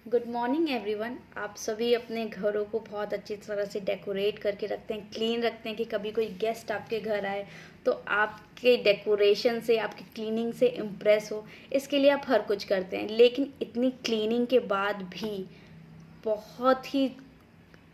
Good morning everyone. आप सभी अपने घरों को बहुत अच्छी तरह से डेकोरेट करके रखते हैं, क्लीन रखते हैं कि कभी कोई गेस्ट आपके घर आए तो आपके डेकोरेशन से, आपकी क्लीनिंग से इम्प्रेस हो। इसके लिए आप हर कुछ करते हैं, लेकिन इतनी क्लीनिंग के बाद भी बहुत ही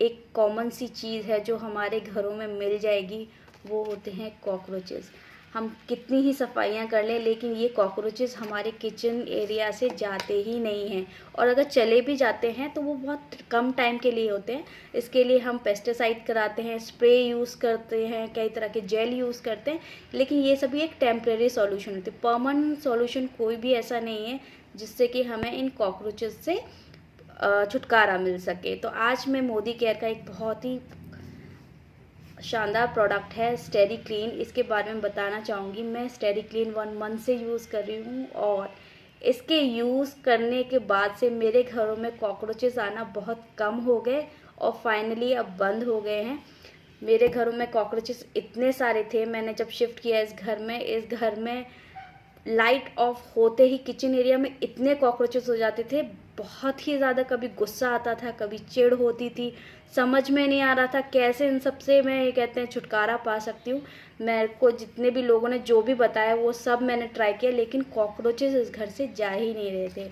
एक कॉमन सी चीज़ है जो हमारे घरों में मिल जाएगी, वो होते हैं कॉकरोचेस। हम कितनी ही सफाइयाँ कर लें, लेकिन ये कॉकरोचेस हमारे किचन एरिया से जाते ही नहीं हैं, और अगर चले भी जाते हैं तो वो बहुत कम टाइम के लिए होते हैं। इसके लिए हम पेस्टिसाइड कराते हैं, स्प्रे यूज़ करते हैं, कई तरह के जेल यूज़ करते हैं, लेकिन ये सभी एक टेम्प्रेरी सॉल्यूशन होती है। परमानेंट सॉल्यूशन कोई भी ऐसा नहीं है जिससे कि हमें इन कॉकरोचेस से छुटकारा मिल सके। तो आज मैं मोदी केयर का एक बहुत ही शानदार प्रोडक्ट है स्टेरी क्लीन, इसके बारे में बताना चाहूँगी। मैं स्टेरी क्लीन 1 मंथ से यूज़ कर रही हूँ, और इसके यूज़ करने के बाद से मेरे घरों में कॉकरोचेस आना बहुत कम हो गए, और फाइनली अब बंद हो गए हैं। मेरे घरों में कॉकरोचेस इतने सारे थे, मैंने जब शिफ्ट किया इस घर में लाइट ऑफ होते ही किचन एरिया में इतने कॉकरोचेस हो जाते थे, बहुत ही ज़्यादा। कभी गुस्सा आता था, कभी चिढ़ होती थी, समझ में नहीं आ रहा था कैसे इन सब से मैं ये कहते हैं छुटकारा पा सकती हूँ। मेरे को जितने भी लोगों ने जो भी बताया वो सब मैंने ट्राई किया, लेकिन कॉकरोचेस इस घर से जा ही नहीं रहे थे।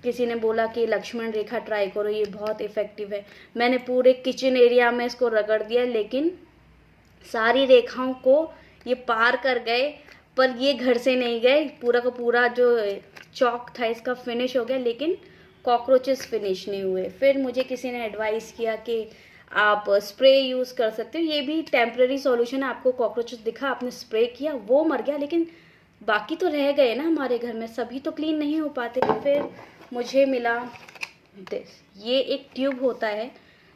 किसी ने बोला कि लक्ष्मण रेखा ट्राई करो, ये बहुत इफ़ेक्टिव है। मैंने पूरे किचन एरिया में इसको रगड़ दिया, लेकिन सारी रेखाओं को ये पार कर गए, पर ये घर से नहीं गए। पूरा का पूरा जो चौक था इसका फिनिश हो गया, लेकिन कॉकरोचेस फिनिश नहीं हुए। फिर मुझे किसी ने एडवाइस किया कि आप स्प्रे यूज़ कर सकते हो, ये भी टेम्प्रेरी सॉल्यूशन है। आपको कॉकरोचेस दिखा, आपने स्प्रे किया, वो मर गया, लेकिन बाकी तो रह गए ना हमारे घर में, सभी तो क्लीन नहीं हो पाते। फिर मुझे मिला ये एक ट्यूब होता है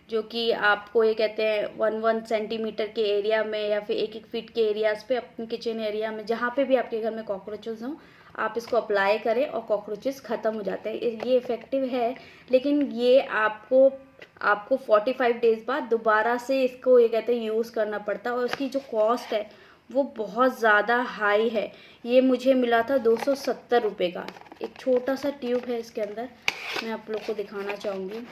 जो कि आपको ये कहते हैं 1 सेंटीमीटर के एरिया में या फिर 1 फीट के एरियाज़ पे अपने किचन एरिया में जहाँ पे भी आपके घर में कॉकरोचेस हों, आप इसको अप्लाई करें और कॉकरोचेस ख़त्म हो जाते हैं। ये इफ़ेक्टिव है, लेकिन ये आपको 45 डेज़ बाद दोबारा से इसको ये कहते हैं यूज़ करना पड़ता है, और उसकी जो कॉस्ट है वो बहुत ज़्यादा हाई है। ये मुझे मिला था 270 रुपये का। एक छोटा सा ट्यूब है इसके अंदर, मैं आप लोग को दिखाना चाहूँगी।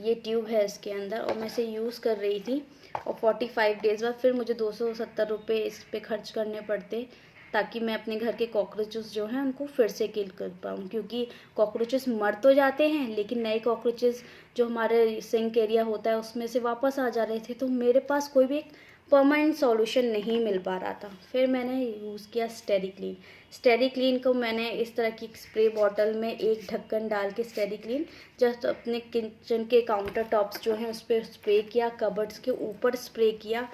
ये ट्यूब है इसके अंदर, और मैं इसे यूज़ कर रही थी, और 45 डेज़ बाद फिर मुझे 270 रुपये इस पे खर्च करने पड़ते, ताकि मैं अपने घर के कॉकरोचेस जो हैं उनको फिर से किल कर पाऊँ। क्योंकि कॉकरोचेस मर तो जाते हैं, लेकिन नए कॉकरोचेस जो हमारे सिंक एरिया होता है उसमें से वापस आ जा रहे थे, तो मेरे पास कोई भी एक परमानेंट सॉल्यूशन नहीं मिल पा रहा था। फिर मैंने यूज़ किया स्टेरी क्लीन। स्टेरी क्लीन को मैंने इस तरह की स्प्रे बॉटल में एक ढक्कन डाल के स्टेरी क्लीन जस्ट अपने किचन के काउंटर टॉप्स जो हैं उस पर स्प्रे किया, कबर्ड्स के ऊपर स्प्रे किया,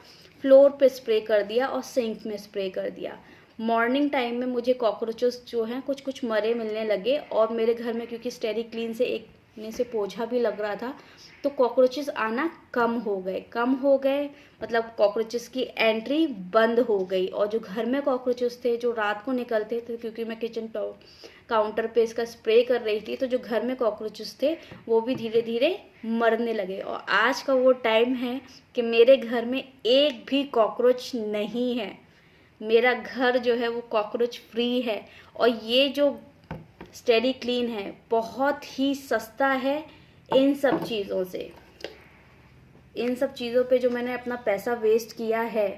फ्लोर पे स्प्रे कर दिया, और सिंक में स्प्रे कर दिया। मॉर्निंग टाइम में मुझे कॉकरोचेस जो हैं कुछ कुछ मरे मिलने लगे, और मेरे घर में क्योंकि स्टेरी क्लीन से एक से पोछा भी लग रहा था, तो कॉकरोचेस आना कम हो गए, मतलब कॉकरोचेस की एंट्री बंद हो गई। और जो घर में कॉकरोचेस थे जो रात को निकलते थे, क्योंकि मैं किचन काउंटर पे इसका स्प्रे कर रही थी, तो जो घर में कॉकरोचेस थे वो भी धीरे धीरे मरने लगे। और आज का वो टाइम है कि मेरे घर में एक भी कॉकरोच नहीं है। मेरा घर जो है वो कॉकरोच फ्री है। और ये जो स्टेरी क्लीन है बहुत ही सस्ता है इन सब चीज़ों से। इन सब चीज़ों पे जो मैंने अपना पैसा वेस्ट किया है,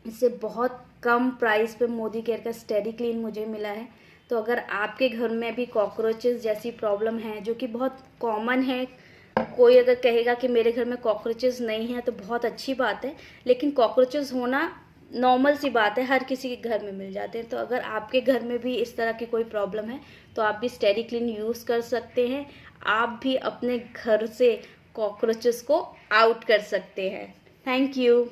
इससे बहुत कम प्राइस पे मोदी केयर का स्टेरी क्लीन मुझे मिला है। तो अगर आपके घर में भी कॉकरोचेस जैसी प्रॉब्लम है, जो कि बहुत कॉमन है, कोई अगर कहेगा कि मेरे घर में कॉकरोचेस नहीं है तो बहुत अच्छी बात है, लेकिन कॉकरोचेस होना नॉर्मल सी बात है, हर किसी के घर में मिल जाते हैं। तो अगर आपके घर में भी इस तरह की कोई प्रॉब्लम है तो आप भी स्टेरी क्लीन यूज़ कर सकते हैं। आप भी अपने घर से कॉकरोचेस को आउट कर सकते हैं। Thank you.